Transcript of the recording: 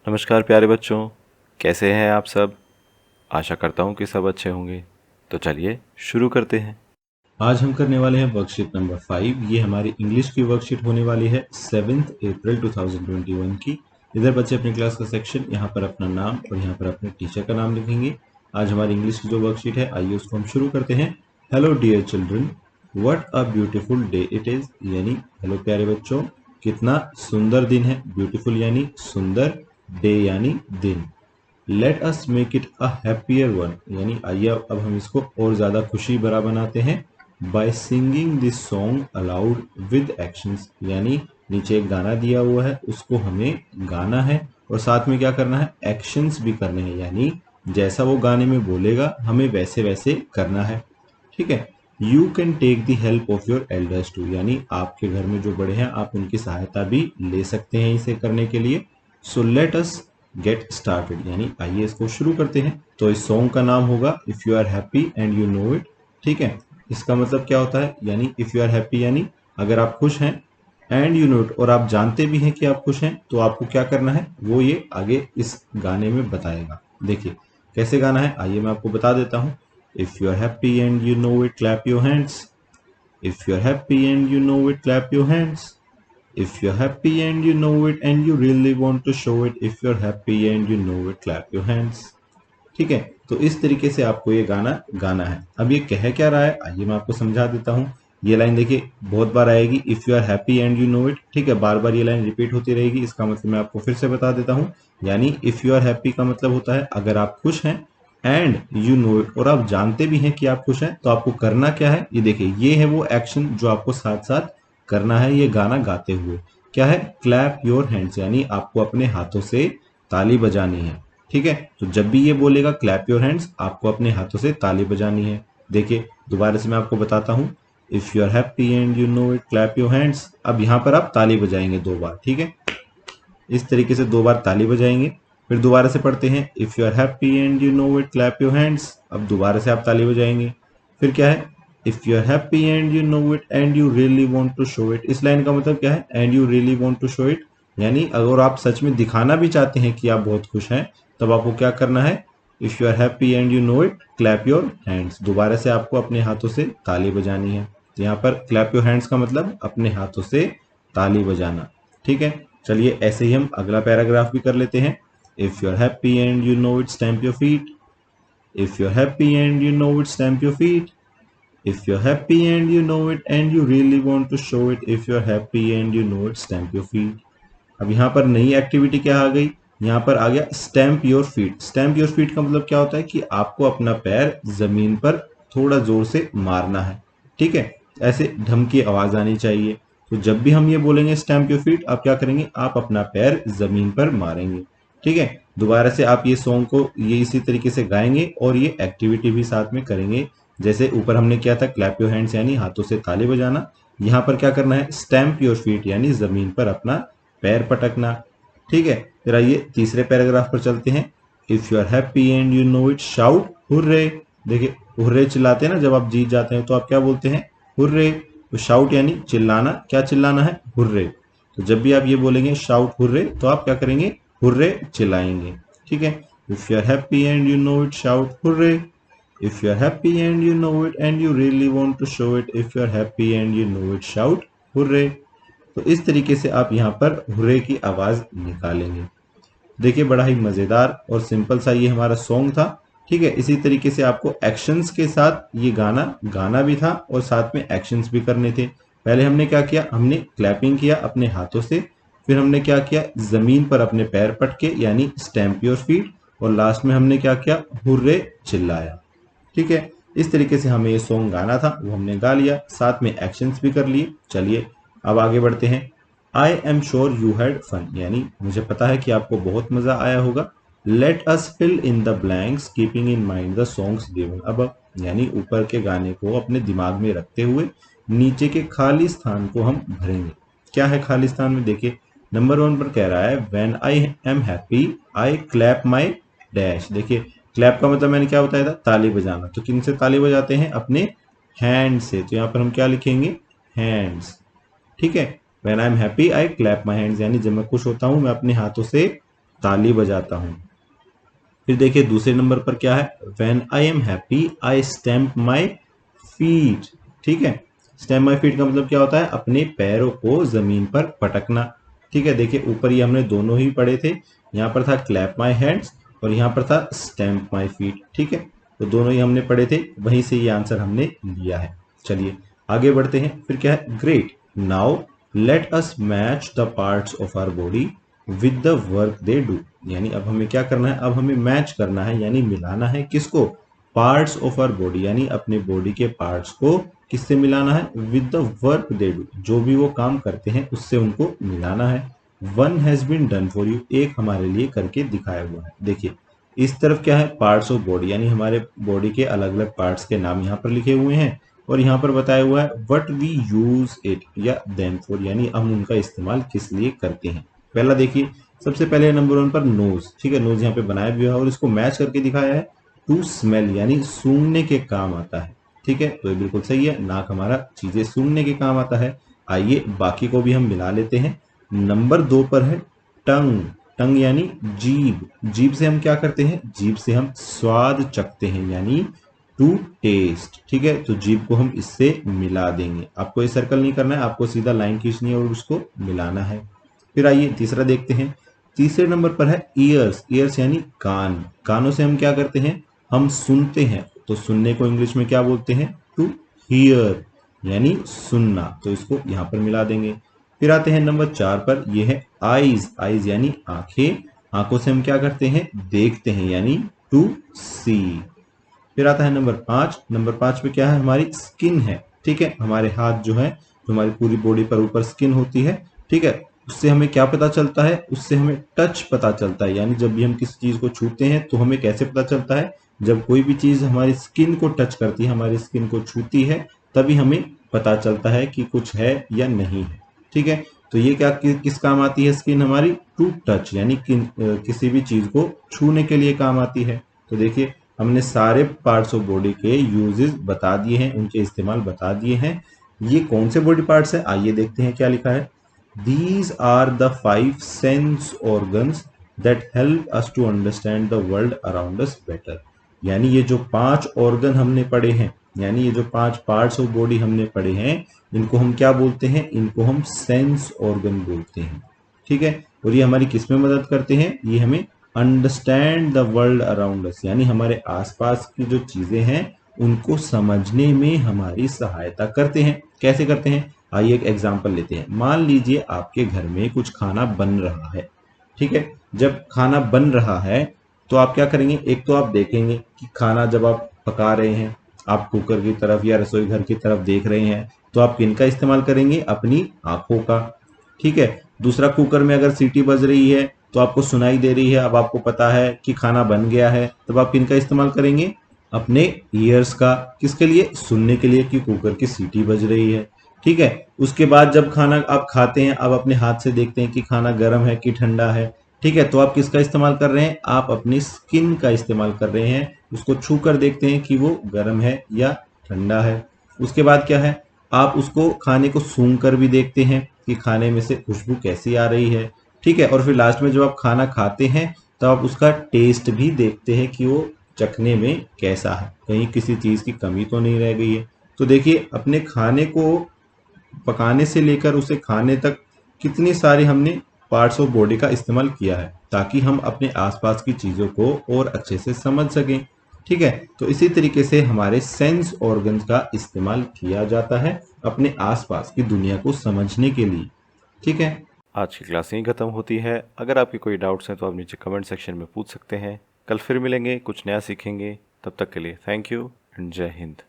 नमस्कार प्यारे बच्चों, कैसे हैं आप सब। आशा करता हूँ कि सब अच्छे होंगे। तो चलिए शुरू करते हैं। आज हम करने वाले हैं वर्कशीट नंबर 5। ये हमारी इंग्लिश की वर्कशीट होने वाली है 7 अप्रैल 2021 की। इधर बच्चे अपनी क्लास का सेक्शन, यहाँ पर अपना नाम और यहाँ पर अपने टीचर का नाम लिखेंगे। आज हमारी इंग्लिश की जो वर्कशीट है, आइए उसको हम शुरू करते हैं। Hello dear children, what a beautiful day it is. यानी हेलो प्यारे बच्चों, कितना सुंदर दिन है। ब्यूटीफुल यानी सुंदर, डे यानी दिन। Let us make it a happier one, यानी आइए अब हम इसको और ज़्यादा खुशी भरा बनाते हैं। By singing this song allowed with actions, यानी नीचे एक गाना दिया हुआ है, उसको हमें गाना है और साथ में क्या करना है, एक्शंस भी करने हैं। यानी जैसा वो गाने में बोलेगा हमें वैसे वैसे करना है। ठीक है। You can take the help of your elders too, यानी आपके घर में जो बड़े हैं आप उनकी सहायता भी ले सकते हैं इसे करने के लिए। So let us get started, यानी आइए इसको शुरू करते हैं। तो इस सॉन्ग का नाम होगा if you are happy and you know it. ठीक है। इसका मतलब क्या होता है, यानी इफ यू आर हैप्पी यानी अगर आप खुश हैं, एंड यू नो इट और आप जानते भी हैं कि आप खुश हैं, तो आपको क्या करना है वो ये आगे इस गाने में बताएगा। देखिए कैसे गाना है, आइए मैं आपको बता देता हूँ। If you're happy and you know it, clap your hands. If you're happy and you know it, clap your hands. If you're happy and you know it and you really want to show it, if you're happy and you know it, clap your hands. ठीक है। तो इस तरीके से आपको ये गाना गाना है। अब ये कह क्या रहा है, आइए मैं आपको समझा देता हूँ। ये लाइन देखिए बहुत बार आएगी, if you are happy and you know it. ठीक है, बार बार ये लाइन रिपीट होती रहेगी। इसका मतलब मैं आपको फिर से बता देता हूँ। यानी इफ यू आर हैप्पी का मतलब होता है अगर आप खुश हैं, एंड यू नो इट और आप जानते भी हैं कि आप खुश हैं, तो आपको करना क्या है, ये देखिए ये है वो एक्शन जो आपको साथ साथ करना है ये गाना गाते हुए। क्या है, क्लैप योर हैंड्स, यानी आपको अपने हाथों से ताली बजानी है। ठीक है। तो जब भी ये बोलेगा क्लैप योर हैंड्स, आपको अपने हाथों से ताली बजानी है। देखिए दोबारा से मैं आपको बताता हूँ। If you are happy and you know it, clap your hands. अब यहाँ पर आप ताली बजाएंगे 2 बार। ठीक है, इस तरीके से 2 बार ताली बजाएंगे। फिर दोबारा से पढ़ते हैं, if you are happy and you know it, clap your hands. अब दोबारा से आप ताली बजाएंगे। फिर क्या है, if you are happy and you know it and you really want to show it. इस लाइन का मतलब क्या है, and you really want to show it, यानी अगर आप सच में दिखाना भी चाहते हैं कि आप बहुत खुश हैं, तब आपको क्या करना है, if you are happy and you know it, clap your hands. दोबारा से आपको अपने हाथों से ताली बजानी है। तो यहाँ पर क्लैप योर हैंड्स का मतलब अपने हाथों से ताली बजाना। ठीक है। चलिए ऐसे ही हम अगला पैराग्राफ भी कर लेते हैं। If you are happy and you know it, stamp your feet. If you are happy and you know it, stamp your feet. If you are happy and you know it and you really want to show it, if you are happy and you know it, stamp your feet. अब यहाँ पर नई activity क्या आ गई, यहाँ पर आ गया stamp your feet. Stamp your feet का मतलब क्या होता है कि आपको अपना पैर जमीन पर थोड़ा जोर से मारना है। ठीक है, ऐसे ढम की आवाज आनी चाहिए। तो जब भी हम ये बोलेंगे स्टैम्प योर फीट, आप क्या करेंगे, आप अपना पैर जमीन पर मारेंगे। ठीक है, दोबारा से आप ये सॉन्ग को ये इसी तरीके से गाएंगे और ये एक्टिविटी भी साथ में करेंगे। जैसे ऊपर हमने किया था क्लैप योर हैंड्स यानी हाथों से ताली बजाना, यहाँ पर क्या करना है, स्टैम्प योर फीट यानी जमीन पर अपना पैर पटकना। ठीक है, फिर आइए तीसरे पैराग्राफ पर चलते हैं। If you are happy and you know it, shout hurray. देखिए हुर्रे चिल्लाते हैं ना, जब आप जीत जाते हैं तो आप क्या बोलते हैं, हुर्रे। तो शाउट यानी चिल्लाना, क्या चिल्लाना है, हुर्रे। तो जब भी आप ये बोलेंगे शाउट हुर्रे, तो आप क्या करेंगे, हुर्रे चिल्लाएंगे। ठीक है, if you are happy and you know it, shout hurray. If you are happy and you know it and you really want to show it, if you are happy and you know it, shout hurray. तो इस तरीके से आप यहाँ पर hurray की आवाज निकालेंगे। देखिए बड़ा ही मजेदार और सिंपल सा ये हमारा सॉन्ग था। ठीक है, इसी तरीके से आपको एक्शंस के साथ ये गाना गाना भी था और साथ में एक्शंस भी करने थे। पहले हमने क्या किया, हमने क्लैपिंग किया अपने हाथों से। फिर हमने क्या किया, जमीन पर अपने पैर पटके यानी स्टैम्प योर फीट। और लास्ट में हमने क्या किया, हुर्रे चिल्लाया। ठीक है, इस तरीके से हमें ये सॉन्ग गाना था, वो हमने गा लिया, साथ में एक्शंस भी कर लिए। चलिए अब आगे बढ़ते हैं। I am sure you had fun, यानी मुझे पता है कि आपको बहुत मजा आया होगा। Let us fill in the blanks keeping in mind the songs given above, यानी ऊपर के गाने को अपने दिमाग में रखते हुए नीचे के खाली स्थान को हम भरेंगे। क्या है खाली स्थान में, देखिए नंबर 1 पर कह रहा है when I am happy I clap my dash. देखिए क्लैप का मतलब मैंने क्या बताया था, ताली बजाना। तो किन से ताली बजाते हैं, अपने हैंड से। तो यहाँ पर हम क्या लिखेंगे, हैंड्स। ठीक है, when I am happy I clap my hands, यानी जब मैं खुश होता हूँ मैं अपने हाथों से ताली बजाता हूँ। फिर देखिए दूसरे नंबर पर क्या है, when I am happy I stamp my feet. ठीक है, स्टैम्प माई फीट का मतलब क्या होता है, अपने पैरों को जमीन पर पटकना। ठीक है, देखिए ऊपर ये हमने दोनों ही पढ़े थे, यहाँ पर था क्लैप माई हैंड्स और यहाँ पर था स्टैम्प माई फीट। ठीक है, तो दोनों ही हमने पढ़े थे, वहीं से ये आंसर हमने लिया है। चलिए आगे बढ़ते हैं। फिर क्या है, great now let us match the parts of our body with the work they do. यानी अब हमें क्या करना है, अब हमें मैच करना है यानी मिलाना है किसको, पार्ट्स ऑफ आवर बॉडी यानी अपने बॉडी के पार्ट्स को किससे मिलाना है, with the work they do, जो भी वो काम करते हैं उससे उनको मिलाना है। One has been done for you, एक हमारे लिए करके दिखाया हुआ है। देखिए इस तरफ क्या है, पार्ट्स ऑफ बॉडी यानी हमारे बॉडी के अलग अलग पार्ट्स के नाम यहाँ पर लिखे हुए हैं और यहाँ पर बताया हुआ है व्हाट वी यूज इट या देम फॉर, यानी हम उनका इस्तेमाल किस लिए करते हैं। पहला देखिए, सबसे पहले नंबर 1 पर नोज। ठीक है, नोज यहाँ पे बनाया भी है और इसको मैच करके दिखाया है टू स्मेल यानी सूंघने के काम आता है। ठीक है, तो ये बिल्कुल सही है, नाक हमारा चीजें सूंघने के काम आता है। आइए बाकी को भी हम मिला लेते हैं। नंबर 2 पर है टंग। टंग यानी जीभ। जीभ से हम क्या करते हैं, जीभ से हम स्वाद चखते हैं यानी टू टेस्ट। ठीक है, तो जीभ को हम इससे मिला देंगे। आपको ये सर्कल नहीं करना है, आपको सीधा लाइन खींचनी है और उसको मिलाना है। फिर आइए तीसरा देखते हैं। तीसरे नंबर पर है ईयर्स। ईयर्स यानी कान। कानों से हम क्या करते हैं, हम सुनते हैं। तो सुनने को इंग्लिश में क्या बोलते हैं, टू हियर यानी सुनना। तो इसको यहाँ पर मिला देंगे। फिर आते हैं नंबर 4 पर, यह है आईज। आईज यानी आंखें। आंखों से हम क्या करते हैं, देखते हैं यानी टू सी। फिर आता है नंबर 5। नंबर 5 पे क्या है, हमारी स्किन है। ठीक है, हमारे हाथ जो है, जो हमारी पूरी बॉडी पर ऊपर स्किन होती है। ठीक है, उससे हमें क्या पता चलता है, उससे हमें टच पता चलता है। यानी जब भी हम किसी चीज को छूते हैं तो हमें कैसे पता चलता है, जब कोई भी चीज हमारी स्किन को टच करती है, हमारी स्किन को छूती है, तभी हमें पता चलता है कि कुछ है या नहीं है। ठीक है, तो ये क्या किस काम आती है स्किन हमारी, टू टच यानी किसी भी चीज को छूने के लिए काम आती है। तो देखिए हमने सारे पार्ट्स ऑफ बॉडी के यूजेस बता दिए हैं, उनके इस्तेमाल बता दिए हैं। ये कौन से बॉडी पार्ट्स है, आइए देखते हैं क्या लिखा है। These are the 5 sense organs that help us to understand the world around us better। यानी ये जो 5 ऑर्गन हमने पढ़े हैं, यानी ये जो 5 पार्ट्स ऑफ बॉडी हमने पढ़े हैं, इनको हम क्या बोलते हैं, इनको हम सेंस ऑर्गन बोलते हैं। ठीक है, और ये हमारी किस में मदद करते हैं, ये हमें understand the world around us यानी हमारे आसपास की जो चीजें हैं उनको समझने में हमारी सहायता करते हैं। कैसे करते हैं, आइए एक एग्जांपल लेते हैं। मान लीजिए आपके घर में कुछ खाना बन रहा है। ठीक है, जब खाना बन रहा है तो आप क्या करेंगे, एक तो आप देखेंगे कि खाना जब आप पका रहे हैं, आप कुकर की तरफ या रसोई घर की तरफ देख रहे हैं, तो आप किन का इस्तेमाल करेंगे, अपनी आंखों का। ठीक है, दूसरा कुकर में अगर सीटी बज रही है तो आपको सुनाई दे रही है, अब आपको पता है कि खाना बन गया है, तब आप किन का इस्तेमाल करेंगे, अपने ईयर्स का। किसके लिए, सुनने के लिए कि कुकर की सीटी बज रही है। ठीक है, उसके बाद जब खाना आप खाते हैं, आप अपने हाथ से देखते हैं कि खाना गर्म है कि ठंडा है। ठीक है, तो आप किसका इस्तेमाल कर रहे हैं, आप अपनी स्किन का इस्तेमाल कर रहे हैं, उसको छू कर देखते हैं कि वो गर्म है या ठंडा है। उसके बाद क्या है, आप उसको खाने को सूंघ कर भी देखते हैं कि खाने में से खुशबू कैसी आ रही है। ठीक है, और फिर लास्ट में जब आप खाना खाते हैं तो आप उसका टेस्ट भी देखते हैं कि वो चखने में कैसा है, कहीं किसी चीज की कमी तो नहीं रह गई है। तो देखिए अपने खाने को पकाने से लेकर उसे खाने तक कितनी सारी हमने पार्ट्स ऑफ बॉडी का इस्तेमाल किया है, ताकि हम अपने आसपास की चीजों को और अच्छे से समझ सकें। ठीक है, तो इसी तरीके से हमारे सेंस ऑर्गन्स का इस्तेमाल किया जाता है अपने आसपास की दुनिया को समझने के लिए। ठीक है, आज की क्लास यहीं ख़त्म होती है। अगर आपकी कोई डाउट्स हैं तो आप नीचे कमेंट सेक्शन में पूछ सकते हैं। कल फिर मिलेंगे, कुछ नया सीखेंगे। तब तक के लिए थैंक यू एंड जय हिंद।